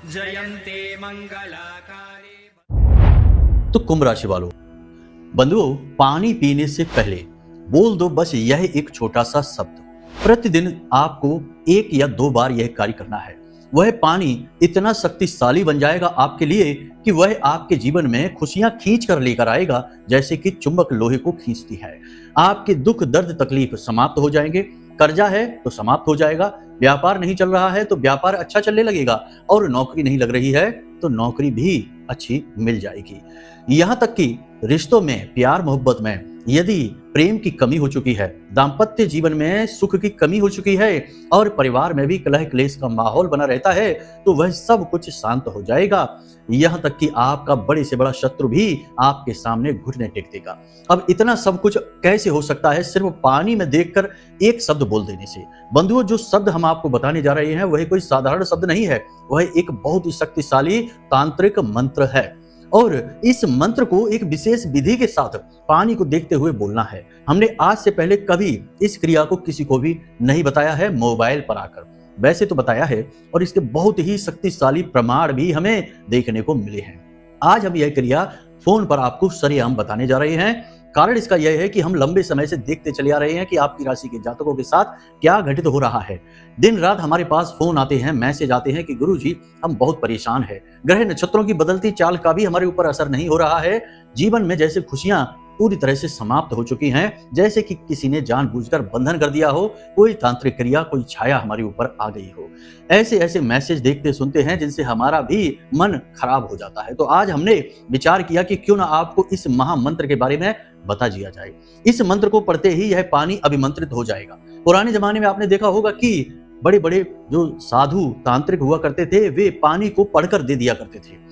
जयन्ते मंगलाकाले। तो कुंभ राशि वालों, बंधुओं, पानी पीने से पहले बोल दो बस यह एक छोटा सा शब्द। प्रतिदिन आपको 1 या 2 बार यह कार्य करना है। वह पानी इतना शक्तिशाली बन जाएगा आपके लिए कि वह आपके जीवन में खुशियां खींच कर लेकर आएगा, जैसे कि चुंबक लोहे को खींचती है। आपके दुख दर्द तकलीफ समाप्त हो जाएंगे। कर्जा है तो समाप्त हो जाएगा। व्यापार नहीं चल रहा है तो व्यापार अच्छा चलने लगेगा, और नौकरी नहीं लग रही है तो नौकरी भी अच्छी मिल जाएगी। यहाँ तक कि रिश्तों में, प्यार मोहब्बत में यदि प्रेम की कमी हो चुकी है, दाम्पत्य जीवन में सुख की कमी हो चुकी है, और परिवार में भी कलह क्लेश का माहौल बना रहता है, तो वह सब कुछ शांत हो जाएगा। यहाँ तक कि आपका बड़े से बड़ा शत्रु भी आपके सामने घुटने टेक देगा। अब इतना सब कुछ कैसे हो सकता है? सिर्फ पानी में देखकर एक शब्द बोल देने से। बंधुओं, जो शब्द हम आपको बताने जा रहे हैं वह कोई साधारण शब्द नहीं है, वह एक बहुत ही शक्तिशाली तांत्रिक मंत्र है। और इस मंत्र को एक विशेष विधि के साथ पानी को देखते हुए बोलना है। हमने आज से पहले कभी इस क्रिया को किसी को भी नहीं बताया है मोबाइल पर आकर। वैसे तो बताया है, और इसके बहुत ही शक्तिशाली प्रमाण भी हमें देखने को मिले हैं। आज हम यह क्रिया फोन पर आपको सरेआम बताने जा रहे हैं। कारण इसका यह है कि हम लंबे समय से देखते चले आ रहे हैं कि आपकी राशि के जातकों के साथ क्या घटित हो रहा है। दिन रात हमारे पास फोन आते हैं, मैसेज आते हैं कि गुरुजी हम बहुत परेशान हैं। ग्रह नक्षत्रों की बदलती चाल का भी हमारे ऊपर असर नहीं हो रहा है। जीवन में जैसे खुशियां पूरी तरह से समाप्त हो चुकी हैं, जैसे कि किसी ने जानबूझकर बंधन कर दिया हो, कोई तांत्रिक क्रिया, कोई छाया हमारे ऊपर आ गई हो। ऐसे ऐसे मैसेज देखते सुनते हैं जिनसे हमारा भी मन खराब हो जाता है। तो आज हमने विचार किया कि क्यों ना आपको इस महामंत्र के बारे में बता दिया जाए। इस मंत्र को पढ़ते ही यह पानी अभिमंत्रित हो जाएगा। पुराने जमाने में आपने देखा होगा कि बड़े बड़े जो साधु तांत्रिक हुआ करते थे, वे पानी को पढ़कर दे दिया करते थे।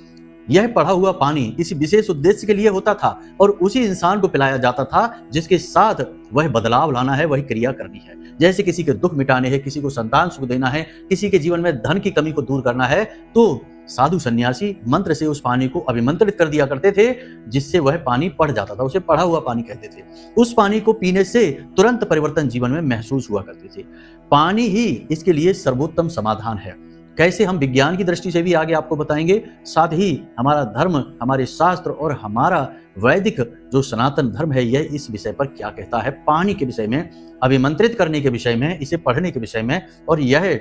यह पढ़ा हुआ पानी किसी विशेष उद्देश्य के लिए होता था, और उसी इंसान को पिलाया जाता था जिसके साथ वह बदलाव लाना है, वह क्रिया करनी है। जैसे किसी के दुख मिटाने हैं, किसी को संतान सुख देना है, किसी के जीवन में धन की कमी को दूर करना है, तो साधु सन्यासी मंत्र से उस पानी को अभिमंत्रित कर दिया करते थे, जिससे वह पानी पढ़ जाता था। उसे पढ़ा हुआ पानी कहते थे। उस पानी को पीने से तुरंत परिवर्तन जीवन में महसूस हुआ करते थे। पानी ही इसके लिए सर्वोत्तम समाधान है। कैसे, हम विज्ञान की दृष्टि से भी आगे आपको बताएंगे। साथ ही हमारा धर्म, हमारे शास्त्र और हमारा वैदिक जो सनातन धर्म है, यह इस विषय पर क्या कहता है, पानी के विषय में, अभिमंत्रित करने के विषय में, इसे पढ़ने के विषय में, और यह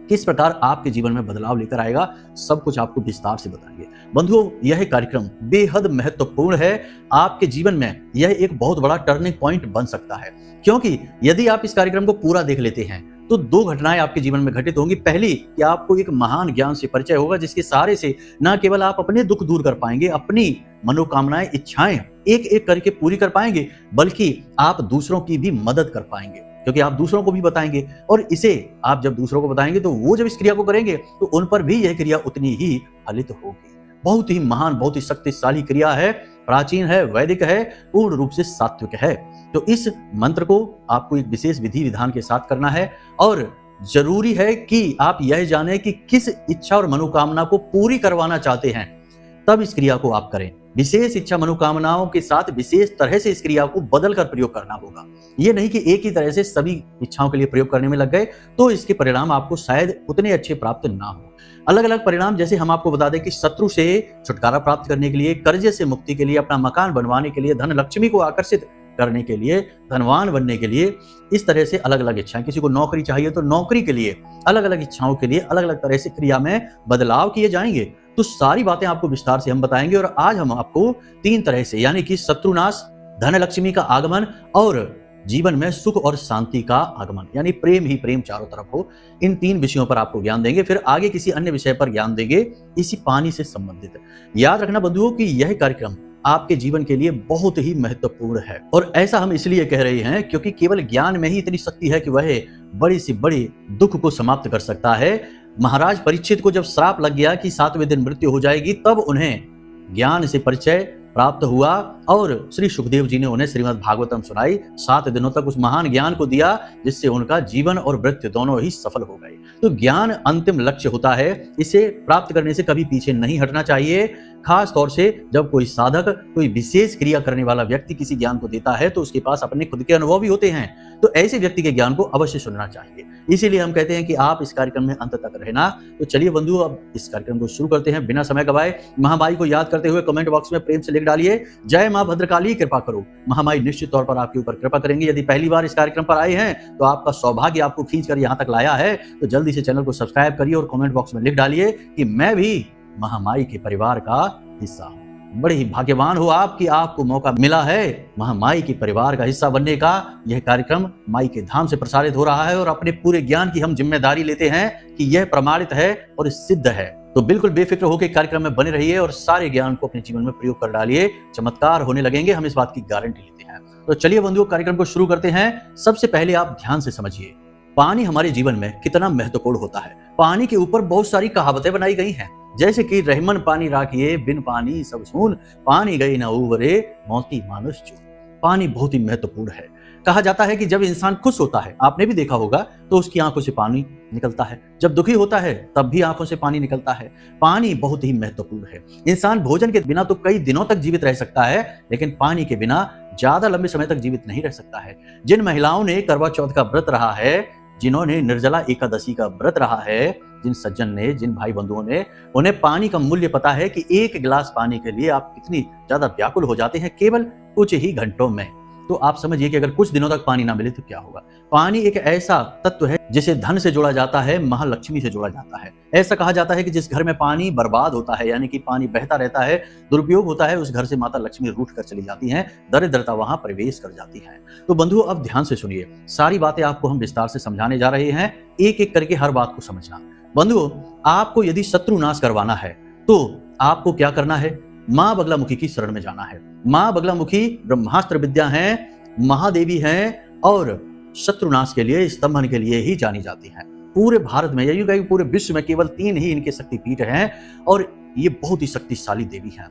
किस प्रकार आपके जीवन में बदलाव लेकर आएगा, सब कुछ आपको विस्तार से बताएंगे। बंधुओं, यह कार्यक्रम बेहद महत्वपूर्ण है। आपके जीवन में यह एक बहुत बड़ा टर्निंग पॉइंट बन सकता है, क्योंकि यदि आप इस कार्यक्रम को पूरा देख लेते हैं तो 2 घटनाएं आपके जीवन में घटित होंगी। पहली, कि आपको एक महान ज्ञान से परिचय होगा, जिसके सहारे से न केवल आप अपने दुख दूर कर पाएंगे, अपनी मनोकामनाएं, इच्छाएं एक एक करके पूरी कर पाएंगे, बल्कि आप दूसरों की भी मदद कर पाएंगे, क्योंकि आप दूसरों को भी बताएंगे। और इसे आप जब दूसरों को बताएंगे तो वो जब इस क्रिया को करेंगे तो उन पर भी यह क्रिया उतनी ही फलित होगी। बहुत ही महान, बहुत ही शक्तिशाली क्रिया है, प्राचीन है, वैदिक है, पूर्ण रूप से सात्विक है। तो इस मंत्र को आपको एक विशेष विधि विधान के साथ करना है, और जरूरी है कि आप यह जाने कि किस इच्छा और मनोकामना को पूरी करवाना चाहते हैं, तब इस क्रिया को आप करें। विशेष इच्छा मनोकामनाओं के साथ विशेष तरह से इस क्रिया को बदल कर प्रयोग करना होगा। ये नहीं कि एक ही तरह से सभी इच्छाओं के लिए प्रयोग करने में लग गए तो इसके परिणाम आपको शायद उतने अच्छे प्राप्त ना हो। अलग अलग परिणाम, जैसे हम आपको बता दें कि शत्रु से छुटकारा प्राप्त करने के लिए, कर्जे से मुक्ति के लिए, अपना मकान बनवाने के लिए, धन लक्ष्मी को आकर्षित करने के लिए, धनवान बनने के लिए, इस तरह से अलग अलग इच्छाएं। किसी को नौकरी चाहिए तो नौकरी के लिए, अलग अलग इच्छाओं के लिए अलग अलग तरह से क्रिया में बदलाव किए जाएंगे। तो सारी बातें आपको विस्तार से हम बताएंगे। और आज हम आपको 3 तरह से, यानी कि शत्रुनाश, धन लक्ष्मी का आगमन और जीवन में सुख और शांति का आगमन, यानी प्रेम ही प्रेम चारों तरफ हो, इन 3 विषयों पर आपको ज्ञान देंगे। फिर आगे किसी अन्य विषय पर ज्ञान देंगे इसी पानी से संबंधित। याद रखना बंधुओं कि यह कार्यक्रम आपके जीवन के लिए बहुत ही महत्वपूर्ण है, और ऐसा हम इसलिए कह रहे हैं क्योंकि केवल ज्ञान में ही इतनी शक्ति है कि वह बड़ी से बड़ी दुख को समाप्त कर सकता है। महाराज परीक्षित को जब श्राप लग गया कि 7वें दिन मृत्यु हो जाएगी, तब उन्हें ज्ञान से परिचय प्राप्त हुआ, और श्री सुखदेव जी ने उन्हें श्रीमद् भागवतम सुनाई। 7 दिनों तक उस महान ज्ञान को दिया, जिससे उनका जीवन और मृत्यु दोनों ही सफल हो गए। तो ज्ञान अंतिम लक्ष्य होता है, इसे प्राप्त करने से कभी पीछे नहीं हटना चाहिए। खास तौर से जब कोई साधक कोई विशेष क्रिया करने वाला व्यक्ति किसी ज्ञान को देता है तो उसके पास अपने खुद के अनुभव भी होते हैं, तो ऐसे व्यक्ति के ज्ञान को अवश्य सुनना चाहिए। इसीलिए हम कहते हैं कि आप इस कार्यक्रम में अंत तक रहना। तो चलिए बंधु, अब इस कार्यक्रम को शुरू करते हैं बिना समय गवाए। महामाई को याद करते हुए कमेंट बॉक्स में प्रेम से लिख डालिए, जय मां भद्रकाली कृपा करो। महामाई निश्चित तौर पर आपके ऊपर कृपा करेंगे। यदि पहली बार इस कार्यक्रम पर आए हैं तो आपका सौभाग्य आपको खींच कर यहाँ तक लाया है, तो जल्दी से चैनल को सब्सक्राइब करिए और कमेंट बॉक्स में लिख डालिए कि मैं भी महामाई के परिवार का हिस्सा हूं। बड़े ही भाग्यवान हो आप कि आपको मौका मिला है महामाई के परिवार का हिस्सा बनने का। यह कार्यक्रम माई के धाम से प्रसारित हो रहा है और अपने पूरे ज्ञान की हम जिम्मेदारी लेते हैं कि यह प्रमाणित है और सिद्ध है। तो बिल्कुल बेफिक्र होकर कार्यक्रम में बने रहिए और सारे ज्ञान को अपने जीवन में प्रयोग कर डालिए। चमत्कार होने लगेंगे, हम इस बात की गारंटी लेते हैं। तो चलिए बंधुओं, कार्यक्रम को शुरू करते हैं। सबसे पहले आप ध्यान से समझिए, पानी हमारे जीवन में कितना महत्वपूर्ण होता है। पानी के ऊपर बहुत सारी कहावतें बनाई गई हैं, जैसे कि रहमन पानी राखिए, बिन पानी सब सून, पानी गई न उबरे, मौती मानुष चून। पानी बहुत ही महत्वपूर्ण है। कहा जाता है कि जब इंसान खुश होता है, आपने भी देखा होगा, तो उसकी आंखों से पानी निकलता है। जब दुखी होता है तब भी आंखों से पानी निकलता है। पानी बहुत ही महत्वपूर्ण है। इंसान भोजन के बिना तो कई दिनों तक जीवित रह सकता है, लेकिन पानी के बिना ज्यादा लंबे समय तक जीवित नहीं रह सकता है। जिन महिलाओं ने करवा चौथ का व्रत रहा है, जिन्होंने निर्जला एकादशी का व्रत रहा है, जिन सज्जन ने, जिन भाई बंधुओं ने, उन्हें पानी का मूल्य पता है कि एक गिलास पानी के लिए आप कितनी ज्यादा व्याकुल हो जाते हैं केवल कुछ ही घंटों में। तो आप समझिए कि अगर कुछ दिनों तक पानी ना मिले तो क्या होगा। पानी एक ऐसा तत्व है जिसे धन से जोड़ा जाता है, महालक्ष्मी से जोड़ा जाता है। ऐसा कहा जाता है कि जिस घर में पानी बर्बाद होता है, यानी कि पानी बहता रहता है, दुरुपयोग होता है, उस घर से माता लक्ष्मी रूठ कर चली जाती हैं, दरिद्रता वहां प्रवेश कर जाती है। तो बंधुओं, अब ध्यान से सुनिए, सारी बातें आपको हम विस्तार से समझाने जा रहे हैं, एक एक करके हर बात को समझना। बंधुओं, आपको यदि शत्रु नाश करवाना है तो आपको क्या करना है? मां बगलामुखी की शरण में जाना है। मां बगलामुखी ब्रह्मास्त्र विद्या हैं, महादेवी हैं और शत्रुनाश के लिए, स्तंभन के लिए ही जानी जाती हैं। पूरे भारत में, यूं कहीं पूरे विश्व में केवल 3 ही इनके शक्तिपीठ हैं और ये बहुत ही शक्तिशाली देवी हैं।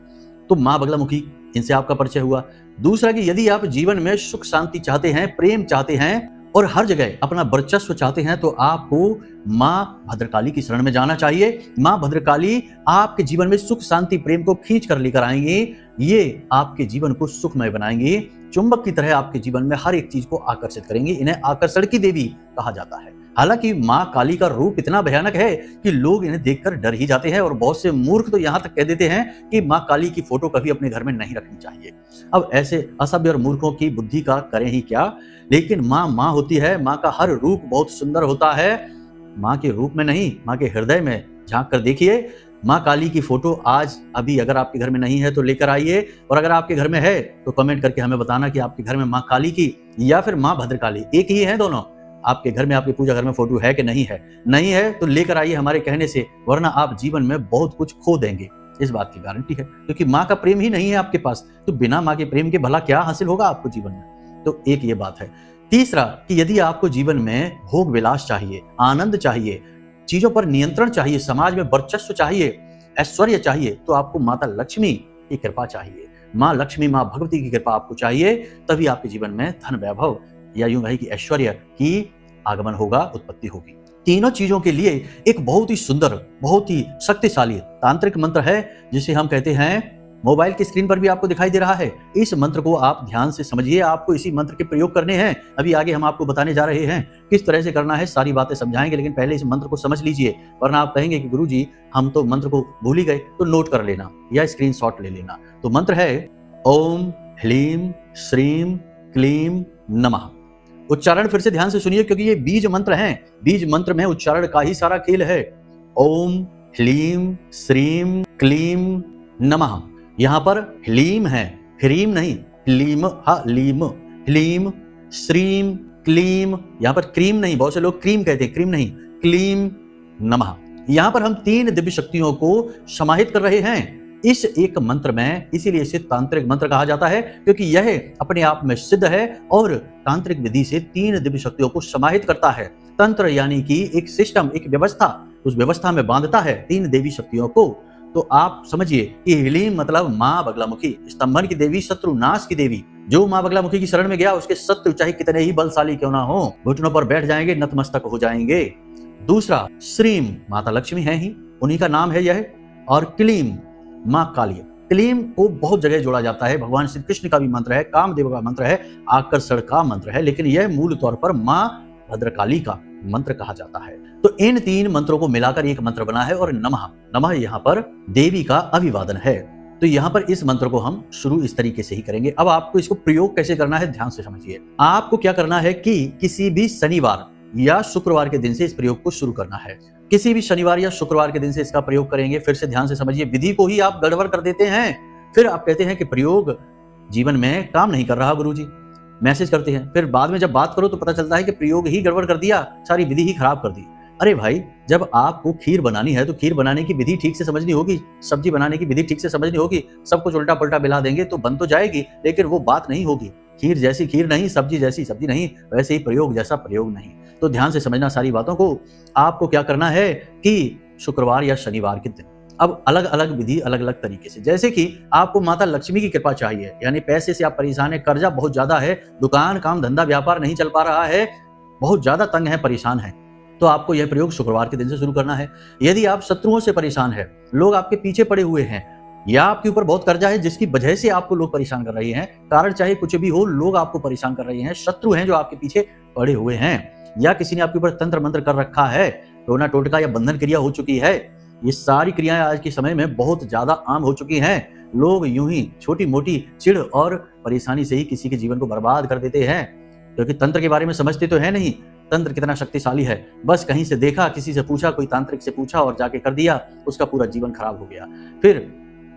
तो मां बगलामुखी, इनसे आपका परिचय हुआ। दूसरा कि यदि आप जीवन में सुख शांति चाहते हैं, प्रेम चाहते हैं और हर जगह अपना वर्चस्व चाहते हैं, तो आपको मां भद्रकाली की शरण में जाना चाहिए। मां भद्रकाली आपके जीवन में सुख शांति प्रेम को खींच कर लेकर आएंगी। ये आपके जीवन को सुखमय बनाएंगी, चुंबक की तरह आपके जीवन में हर एक चीज को आकर्षित करेंगी। इन्हें आकर्षण की देवी कहा जाता है। हालांकि मां काली का रूप इतना भयानक है कि लोग इन्हें देखकर डर ही जाते हैं और बहुत से मूर्ख तो यहाँ तक कह देते हैं कि मां काली की फोटो कभी अपने घर में नहीं रखनी चाहिए। अब ऐसे असभ्य और मूर्खों की बुद्धि का करें ही क्या, लेकिन मां होती है। मां का हर रूप बहुत सुंदर होता है। मां के रूप में नहीं, मां के हृदय में झांक कर देखिए। मां काली की फोटो आज अभी अगर आपके घर में नहीं है तो लेकर आइए, और अगर आपके घर में है तो कमेंट करके हमें बताना कि आपके घर में मां काली की या फिर मां भद्रकाली, एक ही है दोनों। आपके घर में, आपकी पूजा घर में फोटो है कि नहीं है? नहीं है तो लेकर आइए हमारे कहने से, वरना आप जीवन में बहुत कुछ खो देंगे, इस बात की गारंटी है। क्योंकि मां का प्रेम ही नहीं है आपके पास, तो बिना मां के प्रेम के भला क्या हासिल होगा आपको जीवन में। तो एक ये बात है। तीसरा कि यदि आपको जीवन में भोग विलास चाहिए, आनंद चाहिए, चीजों पर नियंत्रण चाहिए, समाज में वर्चस्व चाहिए, ऐश्वर्य चाहिए, तो आपको माता लक्ष्मी की कृपा चाहिए। मां लक्ष्मी, मां भगवती की कृपा आपको चाहिए, तभी आपके जीवन में धन वैभव या यूं कहें कि ऐश्वर्य की आगमन होगा, उत्पत्ति होगी। तीनों चीजों के लिए एक बहुत ही सुंदर, बहुत ही शक्तिशाली तांत्रिक मंत्र है, जिसे हम कहते हैं, मोबाइल की स्क्रीन पर भी आपको दिखाई दे रहा है। इस मंत्र को आप ध्यान से समझिए, आपको इसी मंत्र के प्रयोग करने हैं। अभी आगे हम आपको बताने जा रहे हैं किस तरह से करना है, सारी बातें समझाएंगे, लेकिन पहले इस मंत्र को समझ लीजिए, वरना आप कहेंगे कि गुरुजी हम तो मंत्र को भूल ही गए। तो नोट कर लेना या स्क्रीनशॉट ले लेना। तो मंत्र है ओम ह्लीम श्रीम क्लीम नमः। उच्चारण फिर से ध्यान से सुनिए, क्योंकि ये बीज मंत्र हैं। बीज मंत्र में उच्चारण का ही सारा खेल है। ओम ह्लीम श्रीम क्लीम नमः। यहाँ पर ह्लीम है, ह्रीम नहीं, ह्लीम, लीम, ह्लीम श्रीम क्लीम, यहाँ पर क्रीम नहीं, बहुत से लोग क्रीम कहते हैं, क्रीम नहीं, क्लीम नमः। यहाँ पर हम 3 दिव्य शक्तियों को समाहित कर रहे हैं इस एक मंत्र में। इसीलिए इसे तांत्रिक मंत्र कहा जाता है, क्योंकि यह अपने आप में सिद्ध है और तांत्रिक विधि से 3 दिव्य शक्तियों को समाहित करता है। तंत्र यानी कि एक सिस्टम, एक व्यवस्था, उस व्यवस्था में बांधता है 3 देवी शक्तियों को। तो आप समझिए कि ह्लीम मतलब मां बगलामुखी, स्तंभन की देवी, शत्रुनाश की देवी। जो मां बगलामुखी की शरण में गया, उसके शत्रु चाहे कितने ही बलशाली क्यों ना हो, घुटनों पर बैठ जाएंगे, नतमस्तक हो जाएंगे। दूसरा श्रीम, माता लक्ष्मी है ही, उन्हीं का नाम है यह। और क्लीम, मां काली। क्लीम को बहुत जगह जोड़ा जाता है, भगवान श्री कृष्ण का भी मंत्र है, कामदेव का मंत्र है, आकर्षण का मंत्र है, लेकिन यह मूल तौर पर मां भद्रकाली का मंत्र कहा जाता है। तो इन 3 मंत्रों को मिलाकर एक मंत्र बना है और नमः, नमः यहाँ पर देवी का अभिवादन है। तो यहाँ पर इस मंत्र को हम शुरू इस तरीके से ही करेंगे। अब आपको इसको प्रयोग कैसे करना है ध्यान से समझिए। आपको क्या करना है कि किसी भी शनिवार या शुक्रवार के दिन से इस प्रयोग को शुरू करना है। किसी भी शनिवार या शुक्रवार के दिन से इसका प्रयोग करेंगे। फिर से ध्यान से समझिए, विधि को ही आप गड़बड़ कर देते हैं। फिर आप कहते हैं कि प्रयोग जीवन में काम नहीं कर रहा गुरुजी, मैसेज करते हैं, फिर बाद में जब बात करो तो पता चलता है कि प्रयोग ही गड़बड़ कर दिया, सारी विधि ही खराब कर दी। अरे भाई, जब आपको खीर बनानी है तो खीर बनाने की विधि ठीक से समझनी होगी, सब्जी बनाने की विधि ठीक से समझनी होगी। सब कुछ उल्टा पुल्टा मिला देंगे तो बन तो जाएगी, लेकिन वो बात नहीं होगी। खीर जैसी खीर नहीं, सब्जी जैसी सब्जी नहीं, वैसे ही प्रयोग जैसा प्रयोग नहीं। तो ध्यान से समझना सारी बातों को। आपको क्या करना है कि शुक्रवार या शनिवार के दिन, अब अलग अलग विधि अलग अलग तरीके से, जैसे कि आपको माता लक्ष्मी की कृपा चाहिए, यानी पैसे से आप परेशान है, कर्जा बहुत ज्यादा है, दुकान काम धंधा व्यापार नहीं चल पा रहा है, बहुत ज्यादा तंग है, परेशान है, तो आपको यह प्रयोग शुक्रवार के दिन से शुरू करना है। यदि आप शत्रुओं से परेशान है, लोग आपके पीछे पड़े हुए हैं, या आपके ऊपर बहुत कर्जा है जिसकी वजह से आपको लोग परेशान कर रहे हैं, कारण चाहे कुछ भी हो, लोग आपको परेशान कर रहे हैं, शत्रु हैं जो आपके पीछे पड़े हुए हैं, या किसी ने आपके ऊपर तंत्र मंत्र कर रखा है, टोना टोटका या बंधन क्रिया हो चुकी है। ये सारी क्रियाएं आज के समय में बहुत ज्यादा आम हो चुकी हैं। लोग यूं ही छोटी मोटी चिढ़ और परेशानी से ही किसी के जीवन को बर्बाद कर देते हैं, क्योंकि तंत्र के बारे में समझते तो है नहीं, तंत्र कितना शक्तिशाली है। बस कहीं से देखा, किसी से पूछा, कोई तांत्रिक से पूछा और जाके कर दिया, उसका पूरा जीवन खराब हो गया। फिर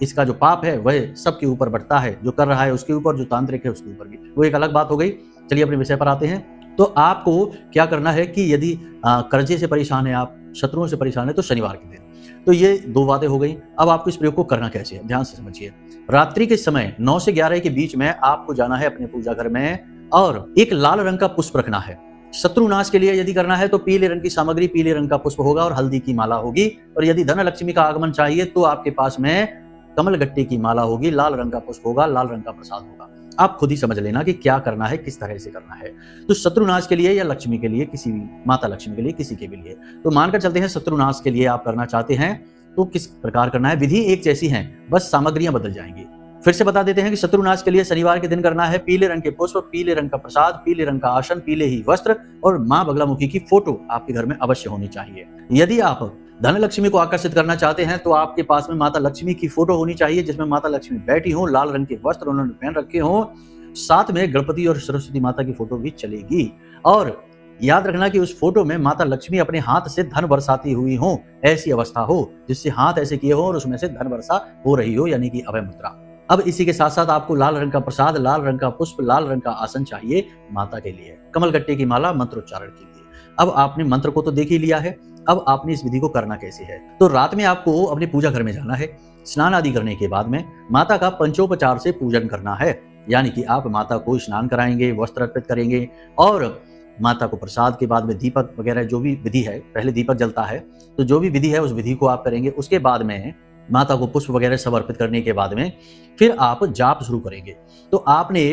इसका जो पाप है वह सबके ऊपर बढ़ता है, जो कर रहा है उसके ऊपर, जो तांत्रिक है उसके ऊपर भी। वो एक अलग बात हो गई। चलिए अपने विषय पर आते हैं। तो आपको क्या करना है कि यदि कर्जे से परेशान है, आप शत्रुओं से परेशान है, तो शनिवार के दिन। तो ये 2 बातें हो गई। अब आपको इस प्रयोग को करना कैसे है, ध्यान से समझिए। रात्रि के समय 9 से 11 के बीच में आपको जाना है अपने पूजा घर में और एक लाल रंग का पुष्प रखना है। शत्रुनाश के लिए यदि करना है तो पीले रंग की सामग्री, पीले रंग का पुष्प होगा और हल्दी की माला होगी। और यदि धन लक्ष्मी का आगमन चाहिए तो आपके पास में कमल गट्टे की माला होगी, लाल रंग का पुष्प होगा, लाल रंग का प्रसाद होगा। आप खुद ही समझ लेना कि क्या करना है, किस तरह से करना है। तो शत्रुनाश के लिए या लक्ष्मी के लिए, किसी भी माता लक्ष्मी के लिए, किसी के भी लिए, तो मानकर चलते हैं शत्रुनाश के लिए आप करना चाहते हैं तो किस प्रकार करना है। विधि एक जैसी है, बस सामग्रियां बदल जाएंगी। फिर से बता देते हैं कि शत्रुनाश के लिए शनिवार के दिन करना है पीले रंग के पुष्प, पीले रंग का प्रसाद, पीले रंग का आसन, पीले ही वस्त्र और मां बगलामुखी की फोटो आपके घर में अवश्य होनी चाहिए। यदि आप धन लक्ष्मी को आकर्षित करना चाहते हैं तो आपके पास में माता लक्ष्मी की फोटो होनी चाहिए, जिसमें माता लक्ष्मी बैठी हो, लाल रंग के वस्त्र उन्होंने पहन रखे हो, साथ में गणपति और सरस्वती माता की फोटो भी चलेगी। और याद रखना कि उस फोटो में माता लक्ष्मी अपने हाथ से धन बरसाती हुई हो, ऐसी अवस्था हो जिससे हाथ ऐसे किए हो और उसमें से धन वर्षा हो रही हो, यानी कि अभय मुद्रा। अब इसी के साथ साथ आपको लाल रंग का प्रसाद, लाल रंग का पुष्प, लाल रंग का आसन चाहिए माता के लिए, कमल गट्टे की माला मंत्रोच्चारण के लिए। अब आपने मंत्र को तो देख ही लिया है, अब आपने इस विधि को करना कैसे है। तो रात में आपको अपने पूजा घर में जाना है, स्नान आदि करने के बाद में माता का पंचोपचार से पूजन करना है, यानी कि आप माता को स्नान कराएंगे, वस्त्र अर्पित करेंगे और माता को प्रसाद के बाद में दीपक वगैरह जो भी विधि है, पहले दीपक जलता है, तो जो भी विधि है उस विधि को आप करेंगे। उसके बाद में माता को पुष्प वगैरह सब अर्पित करने के बाद में फिर आप जाप शुरू करेंगे। तो आपने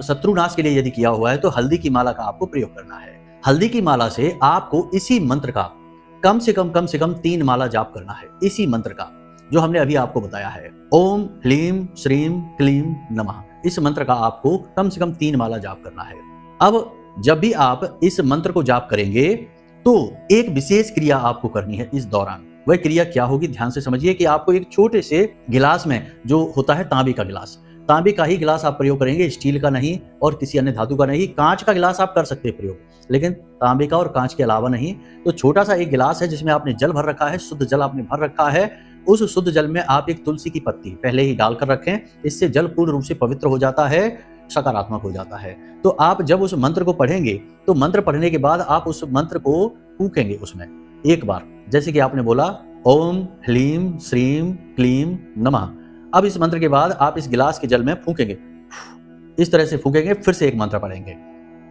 शत्रुनाश के लिए यदि किया हुआ है तो हल्दी की माला का आपको प्रयोग करना है। हल्दी की माला से आपको इसी मंत्र का कम से कम 3 माला जाप करना है, इसी मंत्र का जो हमने अभी आपको बताया है, ओम ह्लीम श्रीम क्लीम नमः। इस मंत्र का आपको कम से कम 3 माला जाप करना है। अब जब भी आप इस मंत्र को जाप करेंगे तो एक विशेष क्रिया आपको करनी है इस दौरान। वह क्रिया क्या होगी, ध्यान से समझिए कि आपको एक छोटे से गिलास में, जो होता है तांबे का गिलास, तांबे का ही गिलास आप प्रयोग करेंगे, स्टील का नहीं और किसी अन्य धातु का नहीं। कांच का गिलास आप कर सकते हैं प्रयोग, लेकिन तांबे का और कांच के अलावा नहीं। तो छोटा सा एक गिलास है जिसमें आपने जल भर रखा है, शुद्ध जल आपने भर रखा है। उस शुद्ध जल में आप एक तुलसी की पत्ती पहले ही डालकर रखें, इससे जल पूर्ण रूप से पवित्र हो जाता है, सकारात्मक हो जाता है। तो आप जब उस मंत्र को पढ़ेंगे तो मंत्र पढ़ने के बाद आप उस मंत्र को फूकेंगे उसमें एक बार, जैसे कि आपने बोला ओम ह्लीम श्रीम क्लीम नमः। अब इस मंत्र के बाद आप इस गिलास के जल में फूकेंगे, इस तरह से फूकेंगे, फिर से एक मंत्र पढ़ेंगे।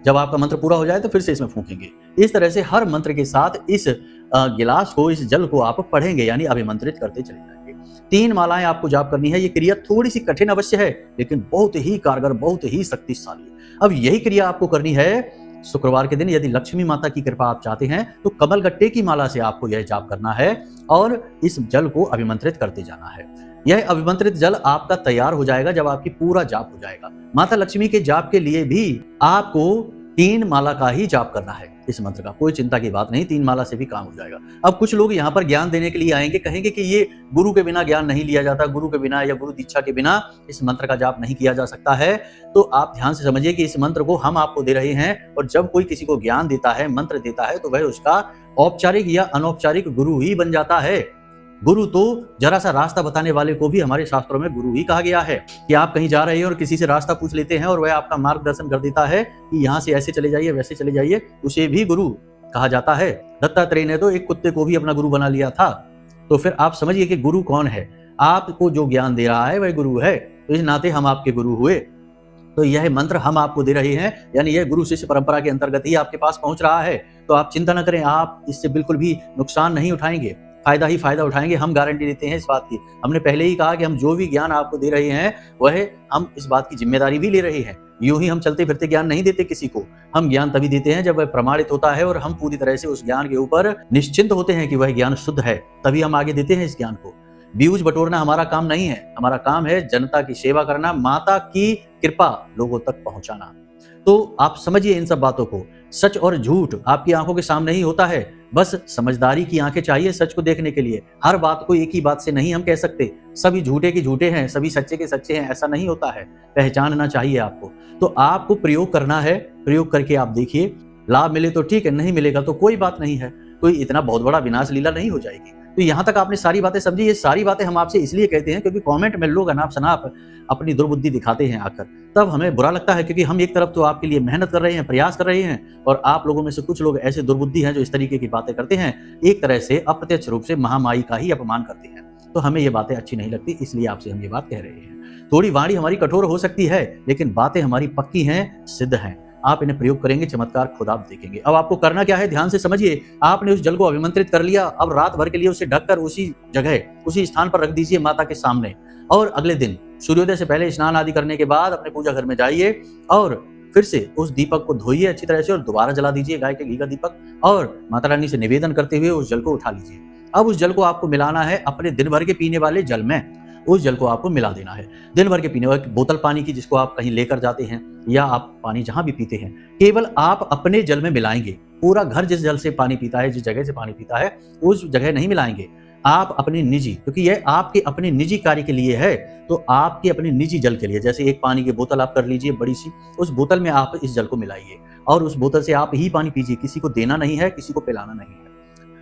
जब आपका मंत्र पूरा हो जाए तो फिर से इसमें फूकेंगे। इस तरह से हर मंत्र के साथ इस गिलास को, इस जल को आप पढ़ेंगे, यानी अभिमंत्रित करते चले जाएंगे। 3 मालाएं आपको जाप करनी है। ये क्रिया थोड़ी सी कठिन अवश्य है, लेकिन बहुत ही कारगर, बहुत ही शक्तिशाली। अब यही क्रिया आपको करनी है शुक्रवार के दिन यदि लक्ष्मी माता की कृपा आप चाहते हैं तो कमल गट्टे की माला से आपको यह जाप करना है और इस जल को अभिमंत्रित करते जाना है। यह अभिमंत्रित जल आपका तैयार हो जाएगा जब आपकी पूरा जाप हो जाएगा। माता लक्ष्मी के जाप के लिए भी आपको 3 माला का ही जाप करना है इस मंत्र का, कोई चिंता की बात नहीं, 3 माला से भी काम हो जाएगा। अब कुछ लोग यहाँ पर ज्ञान देने के लिए आएंगे, कहेंगे कि ये गुरु के बिना ज्ञान नहीं लिया जाता, गुरु के बिना या गुरु दीक्षा के बिना इस मंत्र का जाप नहीं किया जा सकता है। तो आप ध्यान से समझिए कि इस मंत्र को हम आपको दे रहे हैं, और जब कोई किसी को ज्ञान देता है, मंत्र देता है, तो वह उसका औपचारिक या अनौपचारिक गुरु ही बन जाता है। गुरु तो जरा सा रास्ता बताने वाले को भी हमारे शास्त्रों में गुरु ही कहा गया है कि आप कहीं जा रहे हैं और किसी से रास्ता पूछ लेते हैं और वह आपका मार्गदर्शन कर देता है कि यहाँ से ऐसे चले जाइए, वैसे चले जाइए, उसे भी गुरु कहा जाता है। दत्तात्रेय ने तो एक कुत्ते को भी अपना गुरु बना लिया था। तो फिर आप समझिए कि गुरु कौन है। आपको जो ज्ञान दे रहा है वह गुरु है, तो इस नाते हम आपके गुरु हुए। तो यह मंत्र हम आपको दे रहे हैं, यानी यह गुरु शिष्य परंपरा के अंतर्गत ही आपके पास पहुंच रहा है। तो आप चिंता न करें, आप इससे बिल्कुल भी नुकसान नहीं उठाएंगे, फायदा ही फायदा उठाएंगे। हम गारंटी देते हैं इस बात की। हमने पहले ही कहा कि हम जो भी ज्ञान आपको दे रहे हैं वह हम इस बात की जिम्मेदारी भी ले रहे हैं। यूं ही हम चलते फिरते ज्ञान नहीं देते किसी को। हम ज्ञान तभी देते हैं जब वह प्रमाणित होता है और हम पूरी तरह से उस ज्ञान के ऊपर निश्चिंत होते हैं कि वह ज्ञान शुद्ध है, तभी हम आगे देते हैं इस ज्ञान को। व्यूज बटोरना हमारा काम नहीं है, हमारा काम है जनता की सेवा करना, माता की कृपा लोगों तक पहुंचाना। तो आप समझिए इन सब बातों को। सच और झूठ आपकी आंखों के सामने ही होता है, बस समझदारी की आंखें चाहिए सच को देखने के लिए। हर बात को एक ही बात से नहीं हम कह सकते, सभी झूठे के झूठे हैं, सभी सच्चे के सच्चे हैं, ऐसा नहीं होता है। पहचानना चाहिए आपको। तो आपको प्रयोग करना है, प्रयोग करके आप देखिए, लाभ मिले तो ठीक है, नहीं मिलेगा तो कोई बात नहीं है, कोई इतना बहुत बड़ा विनाश लीला नहीं हो जाएगी। तो यहाँ तक आपने सारी बातें समझी। ये सारी बातें हम आपसे इसलिए कहते हैं क्योंकि कमेंट में लोग अनाप शनाप अपनी दुर्बुद्धि दिखाते हैं आकर, तब हमें बुरा लगता है, क्योंकि हम एक तरफ तो आपके लिए मेहनत कर रहे हैं, प्रयास कर रहे हैं, और आप लोगों में से कुछ लोग ऐसे दुर्बुद्धि हैं जो इस तरीके की बातें करते हैं, एक तरह से अप्रत्यक्ष रूप से महामाई का ही अपमान करते हैं। तो हमें ये बातें अच्छी नहीं लगती, इसलिए आपसे हम ये बात कह रहे हैं। थोड़ी वाणी हमारी कठोर हो सकती है, लेकिन बातें हमारी पक्की हैं, सिद्ध हैं। आप इन्हें प्रयोग करेंगे, चमत्कार खुद आप देखेंगे। अब आपको करना क्या है, ध्यान से समझिए। आपने उस जल को अभिमंत्रित कर लिया, अब रात भर के लिए उसे ढककर उसी जगह, उसी स्थान पर रख दीजिए माता के सामने, और अगले दिन सूर्योदय से पहले स्नान आदि करने के बाद अपने पूजा घर में जाइए और फिर से उस दीपक को धोइए अच्छी तरह से और दोबारा जला दीजिए गाय के घी का दीपक, और माता रानी से निवेदन करते हुए उस जल को उठा लीजिए। अब उस जल को आपको मिलाना है अपने दिन भर के पीने वाले जल में। उस जल को आपको मिला देना है दिन भर के पीने वाले बोतल पानी की, जिसको आप कहीं लेकर जाते हैं या आप पानी जहां भी पीते हैं, केवल आप अपने जल में मिलाएंगे। पूरा घर जिस जल से पानी पीता है, जिस जगह से पानी पीता है, उस जगह नहीं मिलाएंगे। आप अपने निजी, क्योंकि यह आपके अपने निजी कार्य के लिए है, तो आपके अपने निजी जल के लिए, जैसे एक पानी की बोतल आप कर लीजिए बड़ी सी, उस बोतल में आप इस जल को मिलाइए और उस बोतल से आप ही पानी पीजिए। किसी को देना नहीं है, किसी को पिलाना नहीं है।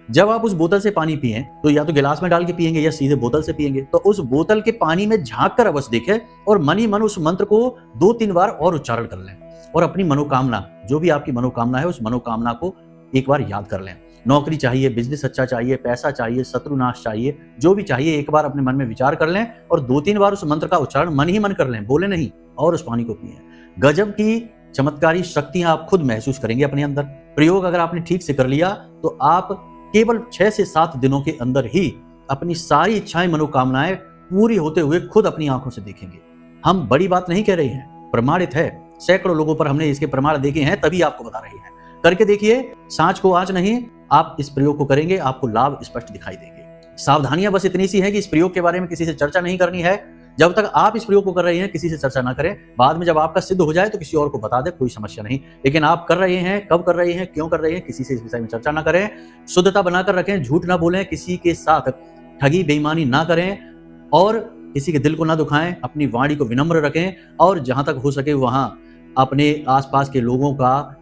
जब आप उस बोतल से पानी पिएं तो या तो गिलास में डाल के पिएंगे या सीधे बोतल से पिएंगे। तो उस बोतल के पानी में झांक कर अवश्य देखें और मन ही मन उस मंत्र को 2-3 बार और उच्चारण कर लें, और अपनी मनोकामना, जो भी आपकी मनोकामना है, उस मनोकामना को एक बार याद कर लें। नौकरी चाहिए, बिजनेस अच्छा चाहिए, पैसा चाहिए, शत्रुनाश चाहिए, जो भी चाहिए, एक बार अपने मन में विचार कर लें और 2-3 बार उस मंत्र का उच्चारण मन ही मन कर लें, बोले नहीं, और उस पानी को पिएं। गजब की चमत्कारी शक्तियां आप खुद महसूस करेंगे अपने अंदर। प्रयोग अगर आपने ठीक से कर लिया तो आप केवल 6 से 7 दिनों के अंदर ही अपनी सारी इच्छाएं, मनोकामनाएं पूरी होते हुए खुद अपनी आंखों से देखेंगे। हम बड़ी बात नहीं कह रहे हैं, प्रमाणित है, सैकड़ों लोगों पर हमने इसके प्रमाण देखे हैं, तभी आपको बता रहे हैं। करके देखिए, सांच को आंच नहीं। आप इस प्रयोग को करेंगे, आपको लाभ स्पष्ट दिखाई देंगे। सावधानियां बस इतनी सी है कि इस प्रयोग के बारे में किसी से चर्चा नहीं करनी है। जब तक आप इस प्रयोग को कर रहे हैं किसी से चर्चा ना करें। बाद में जब आपका सिद्ध हो जाए तो किसी और को बता दे, कोई समस्या नहीं। लेकिन आप कर रहे हैं, कब कर रहे हैं, क्यों कर रहे हैं, किसी से इस विषय में चर्चा ना करें। शुद्धता बनाकर रखें, झूठ ना बोलें, किसी के साथ ठगी बेईमानी ना करें और किसी के दिल को ना दुखाएं। अपनी वाणी को विनम्र रखें और जहां तक हो सके वहां अपने आसपास के लोगों का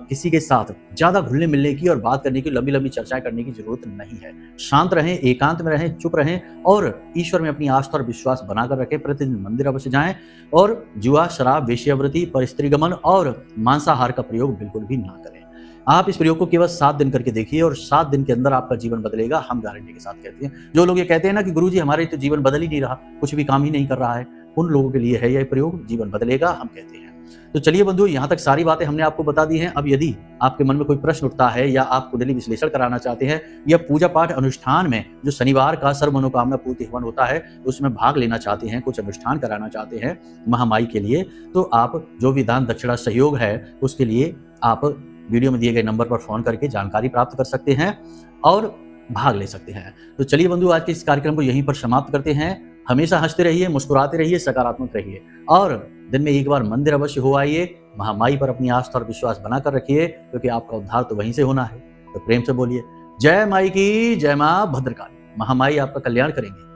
किसी के साथ ज्यादा घुलने मिलने की और बात करने की, लंबी लंबी चर्चाएं करने की जरूरत नहीं है। शांत रहें, एकांत में रहें, चुप रहें और ईश्वर में अपनी आस्था और विश्वास बनाकर रखें। प्रतिदिन मंदिर अवश्य जाएं और जुआ, शराब, वेश्यावृत्ति, परस्त्रीगमन और मांसाहार का प्रयोग बिल्कुल भी ना करें। आप इस प्रयोग को केवल 7 दिन करके देखिए और 7 दिन के अंदर आपका जीवन बदलेगा, हम गारंटी के साथ कहते हैं। जो लोग ये कहते हैं ना कि गुरुजी हमारे तो जीवन बदल ही नहीं रहा, कुछ भी काम ही नहीं कर रहा है, उन लोगों के लिए है यह प्रयोग, जीवन बदलेगा, हम कहते हैं। तो चलिए बंधु, यहाँ तक सारी बातें हमने आपको बता दी हैं। अब यदि आपके मन में कोई प्रश्न उठता है या आप कुंडली विश्लेषण कराना चाहते हैं या पूजा पाठ अनुष्ठान में जो शनिवार का सर्व मनोकामना पूर्ति हवन होता है उसमें भाग लेना चाहते हैं, कुछ अनुष्ठान कराना चाहते हैं महामाई के लिए, तो आप जो भी दान दक्षिणा सहयोग है उसके लिए आप वीडियो में दिए गए नंबर पर फोन करके जानकारी प्राप्त कर सकते हैं और भाग ले सकते हैं। तो चलिए बंधु, आज के इस कार्यक्रम को यहीं पर समाप्त करते हैं। हमेशा हंसते रहिए, मुस्कुराते रहिए, सकारात्मक रहिए और दिन में एक बार मंदिर अवश्य हो आइए। महामाई पर अपनी आस्था और विश्वास बनाकर रखिए, क्योंकि आपका उद्धार तो वहीं से होना है। तो प्रेम से बोलिए जय माई की, जय मां भद्रकाली। महामाई आपका कल्याण करेंगे।